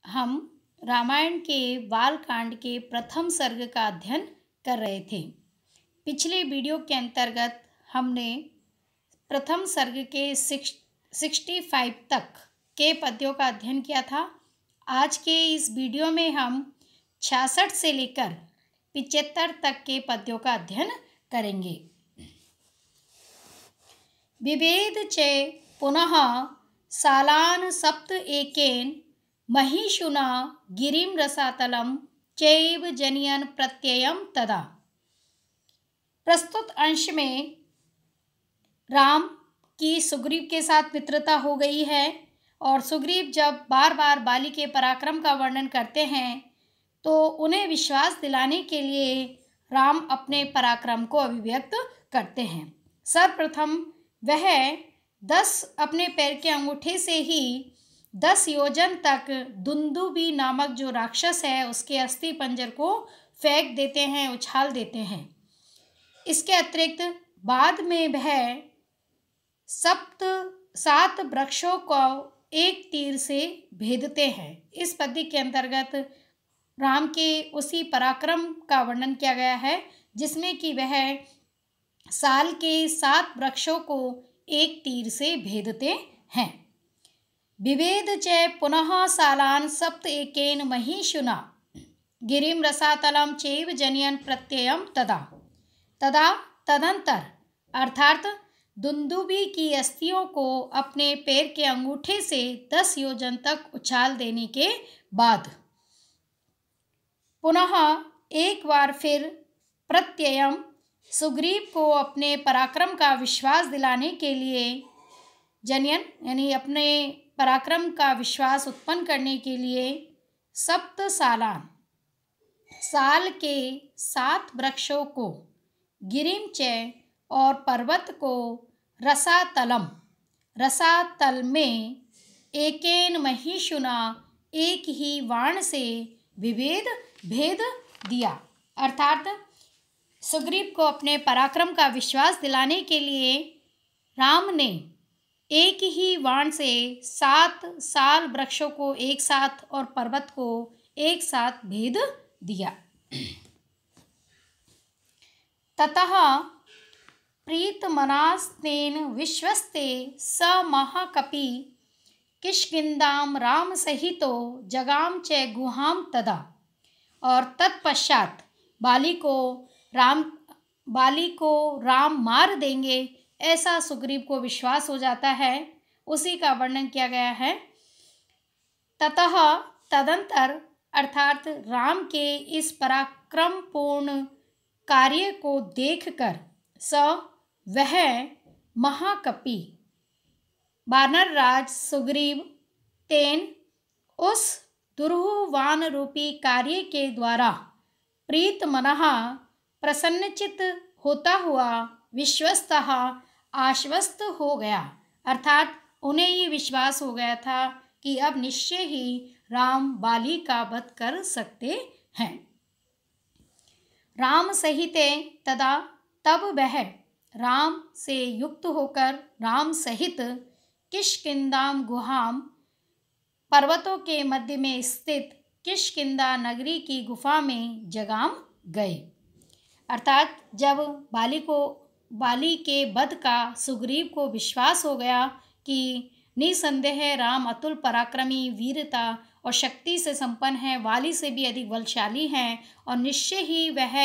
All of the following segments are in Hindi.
हम रामायण के बालकांड के प्रथम सर्ग का अध्ययन कर रहे थे। पिछले वीडियो के अंतर्गत हमने प्रथम सर्ग के 65 तक के पद्यों का अध्ययन किया था। आज के इस वीडियो में हम 66 से लेकर 75 तक के पद्यों का अध्ययन करेंगे। विभेद च पुनः सालान सप्त एकेन महिषुना गिरिम रसातलम चैव जनयन प्रत्ययम तदा। प्रस्तुत अंश में राम की सुग्रीव के साथ मित्रता हो गई है और सुग्रीव जब बार बार बाली के पराक्रम का वर्णन करते हैं तो उन्हें विश्वास दिलाने के लिए राम अपने पराक्रम को अभिव्यक्त करते हैं। सर्वप्रथम वह 10 अपने पैर के अंगूठे से ही 10 योजन तक दुंदुबी नामक जो राक्षस है उसके अस्थि पंजर को फेंक देते हैं, उछाल देते हैं। इसके अतिरिक्त बाद में वह 7 वृक्षों को एक तीर से भेदते हैं। इस पद्य के अंतर्गत राम के उसी पराक्रम का वर्णन किया गया है जिसमें कि वह साल के 7 वृक्षों को एक तीर से भेदते हैं। विभेद च पुनः सालान सप्त एकेन महिषुना गिरिम रसातलम चैव जनयन प्रत्ययम तदा। तदंतर अर्थात दुंदुबी की अस्थियों को अपने पैर के अंगूठे से 10 योजन तक उछाल देने के बाद पुनः एक बार फिर प्रत्ययम सुग्रीव को अपने पराक्रम का विश्वास दिलाने के लिए जनयन यानी अपने पराक्रम का विश्वास उत्पन्न करने के लिए सप्त सालान साल के 7 वृक्षों को गिरिम च और पर्वत को रसातल में एकेन महिषुना एक ही वाण से भेद दिया। अर्थात सुग्रीव को अपने पराक्रम का विश्वास दिलाने के लिए राम ने एक ही वाण से 7 साल वृक्षों को एक साथ और पर्वत को एक साथ भेद दिया। ततः प्रीतमनास्तेन विश्वस्ते स महाकपि किष्किंधाम राम सहितो जगाम च गुहाम तदा। और तत्पश्चात बाली को राम मार देंगे ऐसा सुग्रीव को विश्वास हो जाता है। उसी का वर्णन किया गया है। ततः तदंतर अर्थात राम के इस पराक्रमपूर्ण कार्य को देखकर वह महाकपि वानर राज सुग्रीव तेन उस दुर्हुवान रूपी कार्य के द्वारा प्रीत मनः प्रसन्नचित होता हुआ विश्वस्तः आश्वस्त हो गया। अर्थात उन्हें ये विश्वास हो गया था कि अब निश्चय ही राम बाली का वध कर सकते हैं। राम सहिते तदा तब वह राम से युक्त होकर राम सहित किष्किंधाम गुहाम पर्वतों के मध्य में स्थित किष्किंधा नगरी की गुफा में जगाम गए। अर्थात जब बाली के वध का सुग्रीव को विश्वास हो गया कि निसंदेह राम अतुल पराक्रमी वीरता और शक्ति से संपन्न है, बाली से भी अधिक बलशाली हैं और निश्चय ही वह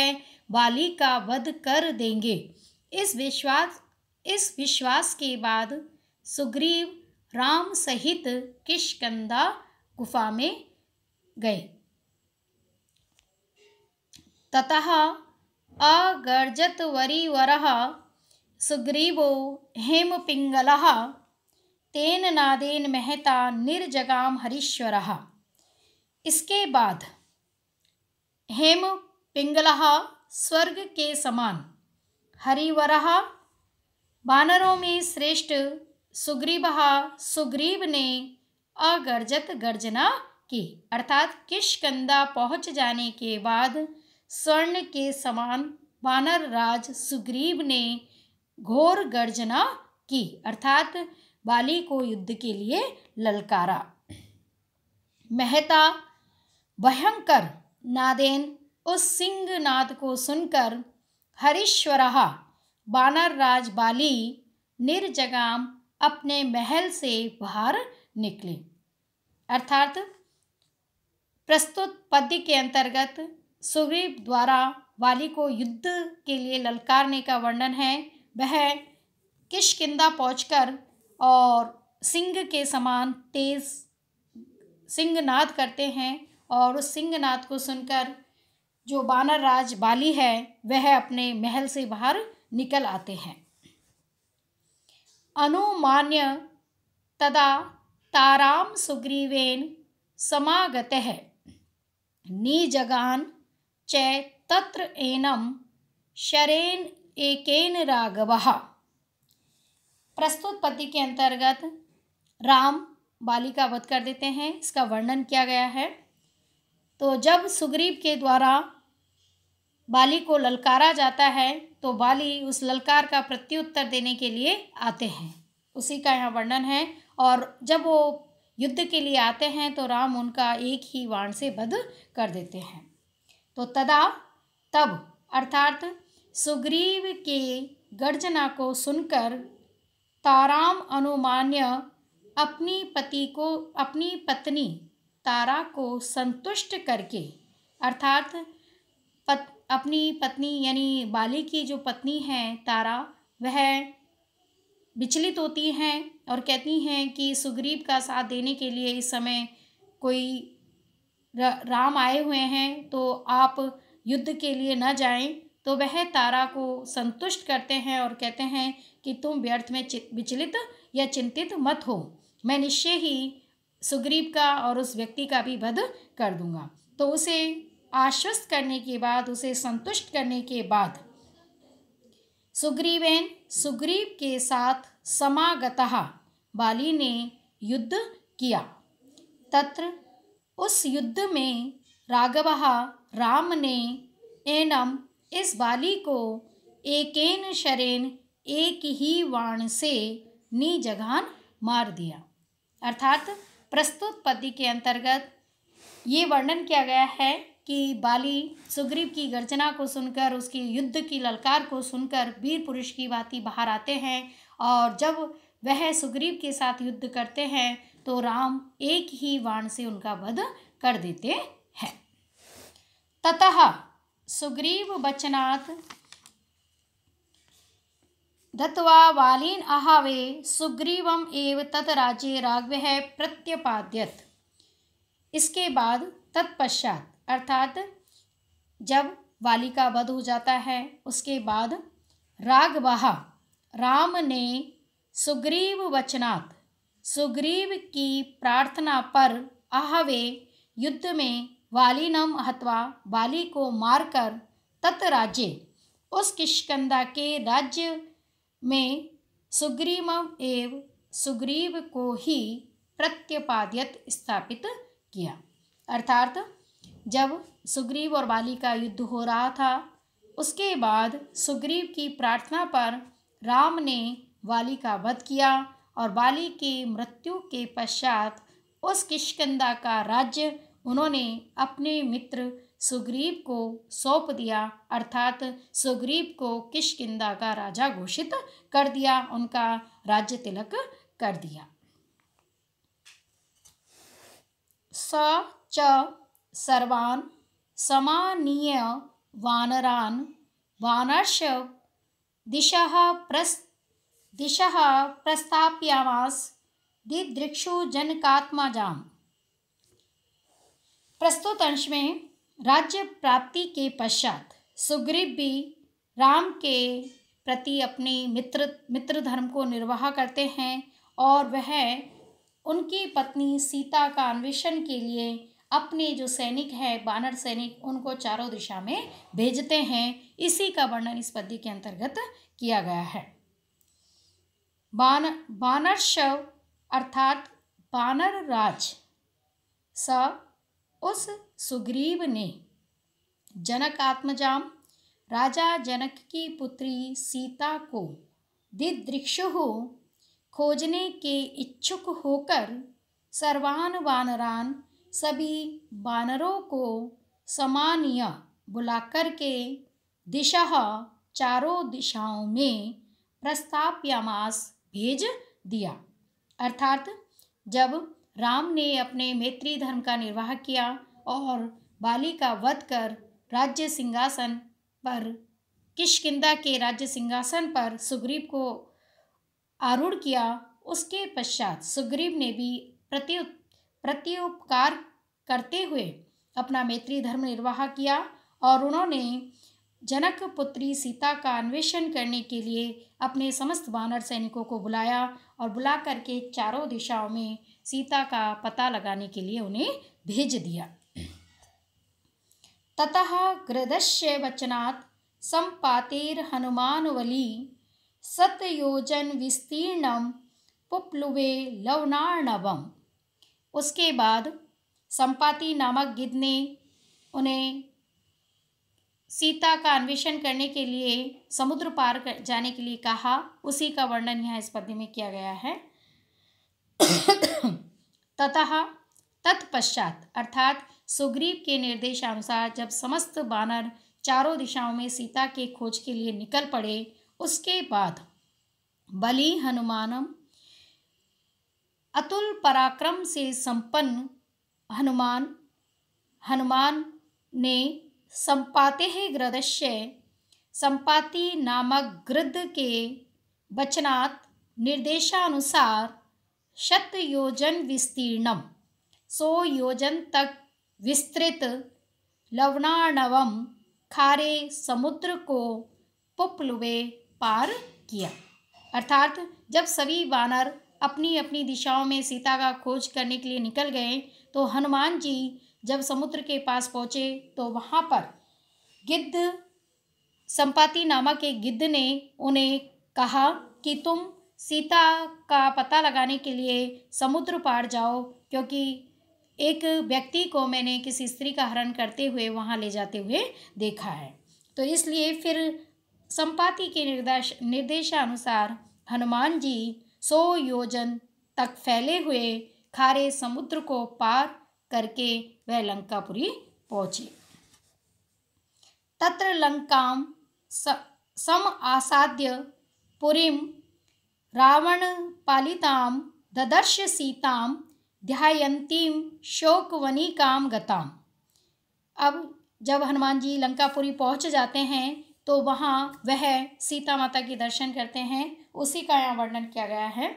बाली का वध कर देंगे। इस विश्वास के बाद सुग्रीव राम सहित किष्किंधा गुफा में गए। ततः अगर्जत वरीवरः सुग्रीवो हेमपिंगलः तेन नादेन महता निर्जगाम हरीश्वरः। इसके बाद हेमपिंगलः स्वर्ग के समान, हरिवरः वानरों में श्रेष्ठ सुग्रीव ने अगर्जत गर्जना की। अर्थात किष्किंधा पहुँच जाने के बाद स्वर्ण के समान वानर राज सुग्रीव ने घोर गर्जना की। अर्थात बाली को युद्ध के लिए ललकारा। महता भयंकर नादेन उस सिंह नाद को सुनकर हरीश्वरः वानर राज बाली निर्जगाम अपने महल से बाहर निकले। अर्थात प्रस्तुत पद्य के अंतर्गत सुग्रीव द्वारा वाली को युद्ध के लिए ललकारने का वर्णन है। वह किष्किंधा पहुंचकर और सिंह के समान तेज सिंहनाद करते हैं और उस सिंहनाद को सुनकर जो वानर राज बाली है वह अपने महल से बाहर निकल आते हैं। अनुमान्य तदा ताराम सुग्रीवेन समागतः निजगान च तत्र एनम शरेण एकेन राघवः। प्रस्तुत पद्य के अंतर्गत राम बाली का वध कर देते हैं, इसका वर्णन किया गया है। तो जब सुग्रीव के द्वारा बाली को ललकारा जाता है तो बाली उस ललकार का प्रत्युत्तर देने के लिए आते हैं, उसी का यहाँ वर्णन है। और जब वो युद्ध के लिए आते हैं तो राम उनका एक ही बाण से वध कर देते हैं। तो तदा तब अर्थात सुग्रीव के गर्जना को सुनकर ताराम अनुमान्य अपनी पत्नी तारा को संतुष्ट करके, अर्थात अपनी पत्नी यानी बाली की जो पत्नी है तारा, वह विचलित होती हैं और कहती हैं कि सुग्रीव का साथ देने के लिए इस समय कोई राम आए हुए हैं तो आप युद्ध के लिए न जाएं। तो वह तारा को संतुष्ट करते हैं और कहते हैं कि तुम व्यर्थ में विचलित या चिंतित मत हो, मैं निश्चय ही सुग्रीव का और उस व्यक्ति का भी वध कर दूंगा। तो उसे आश्वस्त करने के बाद, उसे संतुष्ट करने के बाद सुग्रीव के साथ समागतः बाली ने युद्ध किया। तत्र उस युद्ध में राघवः राम ने एनम इस बाली को एकेन शरेन एक ही बाण से निजघान मार दिया। अर्थात प्रस्तुत पद्य के अंतर्गत ये वर्णन किया गया है कि बाली सुग्रीव की गर्जना को सुनकर, उसकी युद्ध की ललकार को सुनकर वीर पुरुष की भांति बाहर आते हैं और जब वह सुग्रीव के साथ युद्ध करते हैं तो राम एक ही बाण से उनका वध कर देते हैं। ततः सुग्रीव वचनात् दत्वा वालीन आहावे सुग्रीवम एव तत् राज्ये राघवः प्रत्यपाद्यत। इसके बाद तत्पश्चात अर्थात जब वाली का वध हो जाता है उसके बाद राघवः राम ने सुग्रीव वचनात् सुग्रीव की प्रार्थना पर आहवे युद्ध में वालीनम हत्वा वाली को मारकर तत् राज्य उस किष्किंधा के राज्य में सुग्रीवम एव सुग्रीव को ही प्रत्यपाद्यत स्थापित किया। अर्थात जब सुग्रीव और बाली का युद्ध हो रहा था उसके बाद सुग्रीव की प्रार्थना पर राम ने वाली का वध किया और वाली की मृत्यु के पश्चात उस किष्किंधा का राज्य उन्होंने अपने मित्र सुग्रीव को सौंप दिया। अर्थात सुग्रीव को किष्किंधा का राजा घोषित कर दिया, उनका राज्य तिलक कर दिया। स च सर्वान् समानीय वानरान् वानरश्च दिशः प्रस्थापयामास दिदृक्षु जनकात्मजाम्। प्रस्तुत अंश में राज्य प्राप्ति के पश्चात सुग्रीव भी राम के प्रति अपनी मित्र धर्म को निर्वाह करते हैं और वह उनकी पत्नी सीता का अन्वेषण के लिए अपने जो सैनिक है वानर सैनिक उनको चारों दिशा में भेजते हैं। इसी का वर्णन इस पद्य के अंतर्गत किया गया है। वानरशव अर्थात वानर राज स उस सुग्रीव ने जनक आत्मजाम राजा जनक की पुत्री सीता को दिदृक्षु खोजने के इच्छुक होकर सर्वान वानरान सभी वानरों को समान्य बुलाकर के दिशः चारों दिशाओं में प्रस्थाप्यमास भेज दिया। अर्थात जब राम ने अपने मैत्री धर्म का निर्वाह किया और बाली का वध कर राज्य सिंहासन पर किष्किंधा के राज्य सिंहासन पर सुग्रीव को आरूढ़ किया, उसके पश्चात सुग्रीव ने भी प्रत्युपकार करते हुए अपना मैत्री धर्म निर्वाह किया और उन्होंने जनक पुत्री सीता का अन्वेषण करने के लिए अपने समस्त वानर सैनिकों को बुलाया और बुला करके चारों दिशाओं में सीता का पता लगाने के लिए उन्हें भेज दिया। ततः गृधस्य वचनात् सम्पातेर हनुमानवली सतयोजन विस्तीर्णम पुप्लुवे लवणार्णवम। उसके बाद संपाति नामक गिद्ध ने उन्हें सीता का अन्वेषण करने के लिए समुद्र पार जाने के लिए कहा। उसी का वर्णन यहाँ इस पद्य में किया गया है। ततः तत्पश्चात अर्थात सुग्रीव के निर्देशानुसार जब समस्त वानर चारों दिशाओं में सीता के खोज के लिए निकल पड़े, उसके बाद बलि हनुमानम अतुल पराक्रम से संपन्न हनुमान ने संपाते गृधस्य संपाति नामक गृध के वचनात् निर्देशानुसार 100 योजन विस्तीर्णम 100 योजन तक विस्तृत लवणार्णवम खारे समुद्र को पुप्लुवे पार किया। अर्थात जब सभी वानर अपनी अपनी दिशाओं में सीता का खोज करने के लिए निकल गए तो हनुमान जी जब समुद्र के पास पहुँचे तो वहाँ पर गिद्ध संपाति नामक एक गिद्ध ने उन्हें कहा कि तुम सीता का पता लगाने के लिए समुद्र पार जाओ, क्योंकि एक व्यक्ति को मैंने किसी स्त्री का हरण करते हुए वहाँ ले जाते हुए देखा है। तो इसलिए फिर संपाति के निर्देशानुसार हनुमान जी 100 योजन तक फैले हुए खारे समुद्र को पार करके वह लंकापुरी पहुँचे। तत्र लंकाम सम आसाद्य पुरीम रावण पालिताम ददर्श सीताम ध्यायन्तीम शोकवनिकाम गताम। अब जब हनुमान जी लंकापुरी पहुँच जाते हैं तो वहाँ वह सीता माता के दर्शन करते हैं। उसी का यहाँ वर्णन किया गया है।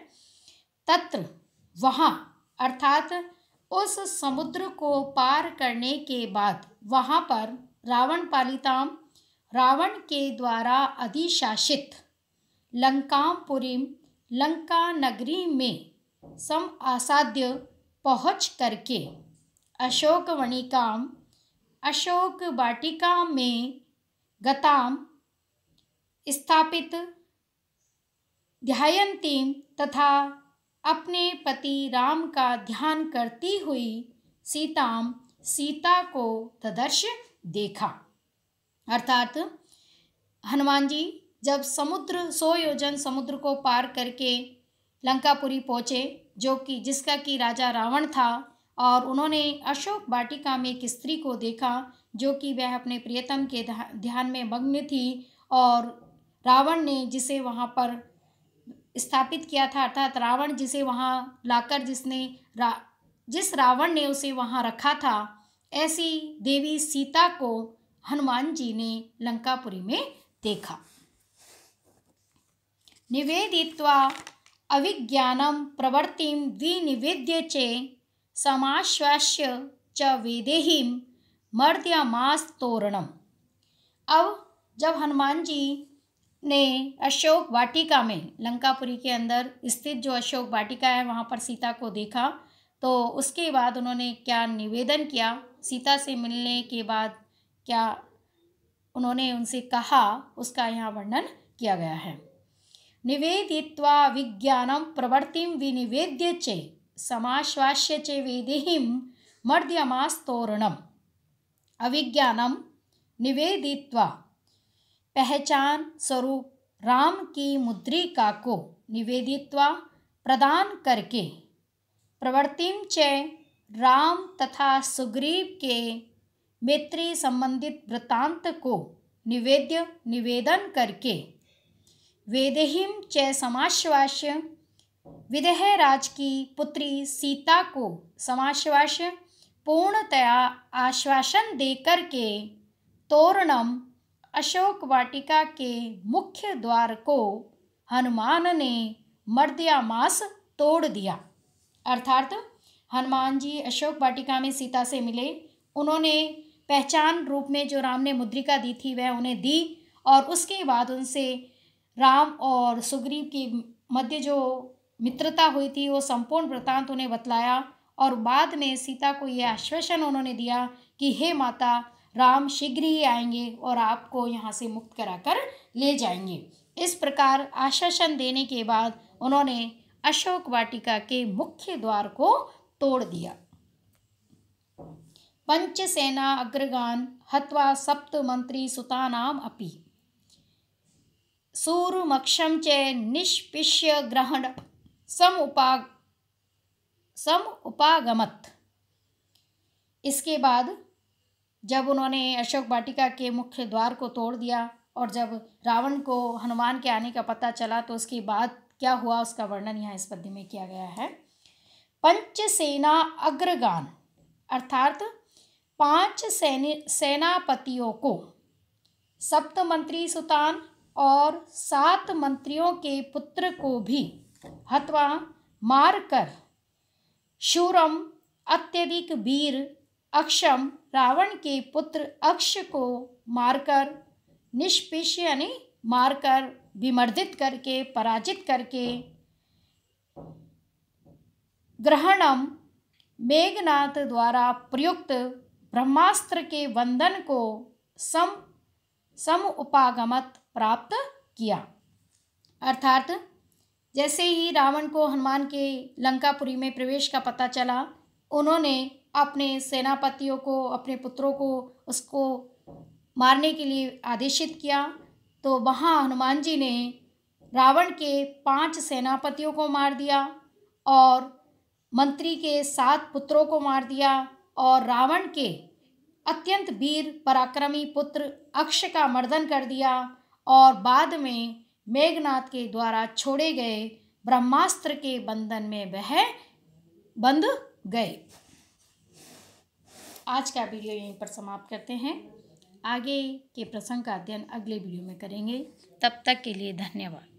तत्र वहाँ अर्थात उस समुद्र को पार करने के बाद वहाँ पर रावण पालिताम रावण के द्वारा अधिशासित लंकापुरीम लंका नगरी में सम आसाद्य पहुँच करके अशोक वनिकाम अशोक वाटिका में गताम स्थापित ध्यायन्तीम तथा अपने पति राम का ध्यान करती हुई सीता को तदर्श देखा। अर्थात हनुमान जी जब 100 योजन समुद्र को पार करके लंकापुरी पहुँचे, जो कि जिसका कि राजा रावण था, और उन्होंने अशोक वाटिका में एक स्त्री को देखा जो कि वह अपने प्रियतम के ध्यान में मग्न थी, और रावण ने जिसे वहाँ पर स्थापित किया था, अर्थात रावण जिसे वहाँ लाकर जिस रावण ने उसे वहाँ रखा था, ऐसी देवी सीता को हनुमान जी ने लंकापुरी में देखा। निवेदित्वा अविज्ञानम प्रवृत्तिम विनिवेद्य चे समाश्वास्य च वेदेहिम मर्द्यमास तोरणम। अब जब हनुमान जी ने अशोक वाटिका में लंकापुरी के अंदर स्थित जो अशोक वाटिका है वहाँ पर सीता को देखा, तो उसके बाद उन्होंने क्या निवेदन किया, सीता से मिलने के बाद क्या उन्होंने उनसे कहा, उसका यहाँ वर्णन किया गया है। निवेदित्वा विज्ञानम प्रवृत्तिम विनिवेद्य चे समाश्वास्य चे वेदेहिम मर्द्यमास तोरणम। अविज्ञानम निवेदित्वा पहचान स्वरूप राम की मुद्रिका को निवेदित्वा प्रदान करके प्रवृत्तिम च राम तथा सुग्रीव के मैत्री संबंधित वृत्तांत को निवेदन करके वैदेहीं च समाश्वास्य विदेह राज की पुत्री सीता को समाश्वास्य पूर्णतया आश्वासन देकर के तोरणम अशोक वाटिका के मुख्य द्वार को हनुमान ने मर्दयामास तोड़ दिया। अर्थात हनुमान जी अशोक वाटिका में सीता से मिले, उन्होंने पहचान रूप में जो राम ने मुद्रिका दी थी वह उन्हें दी, और उसके बाद उनसे राम और सुग्रीव के मध्य जो मित्रता हुई थी वो संपूर्ण वृत्तांत उन्हें बतलाया, और बाद में सीता को यह आश्वासन उन्होंने दिया कि हे माता, राम शीघ्र ही आएंगे और आपको यहाँ से मुक्त कराकर ले जाएंगे। इस प्रकार आश्वासन देने के बाद उन्होंने अशोक वाटिका के मुख्य द्वार को तोड़ दिया। पंचसेना अग्रगान हत्वा सप्त मंत्री सुतानाम अपि सूरमक्षम च निष्पिष्य ग्रहण समुपागमत। इसके बाद जब उन्होंने अशोक वाटिका के मुख्य द्वार को तोड़ दिया और जब रावण को हनुमान के आने का पता चला तो उसके बाद क्या हुआ उसका वर्णन यहाँ इस पद्य में किया गया है। पंचसेना अग्रगान अर्थात 5 सेनापतियों को, सप्तमंत्री सुतान और 7 मंत्रियों के पुत्र को भी हत्वा मारकर, शूरम अत्यधिक वीर अक्षम रावण के पुत्र अक्ष को मारकर, निष्पिष्य यानी मारकर, विमर्दित करके, पराजित करके, ग्रहणम मेघनाथ द्वारा प्रयुक्त ब्रह्मास्त्र के वंदन को समुपागमत प्राप्त किया। अर्थात जैसे ही रावण को हनुमान के लंकापुरी में प्रवेश का पता चला, उन्होंने अपने सेनापतियों को, अपने पुत्रों को उसको मारने के लिए आदेशित किया। तो वहाँ हनुमान जी ने रावण के 5 सेनापतियों को मार दिया और मंत्री के 7 पुत्रों को मार दिया, और रावण के अत्यंत वीर पराक्रमी पुत्र अक्ष का मर्दन कर दिया, और बाद में मेघनाथ के द्वारा छोड़े गए ब्रह्मास्त्र के बंधन में वह बंध गए। आज का वीडियो यहीं पर समाप्त करते हैं। आगे के प्रसंग का अध्ययन अगले वीडियो में करेंगे। तब तक के लिए धन्यवाद।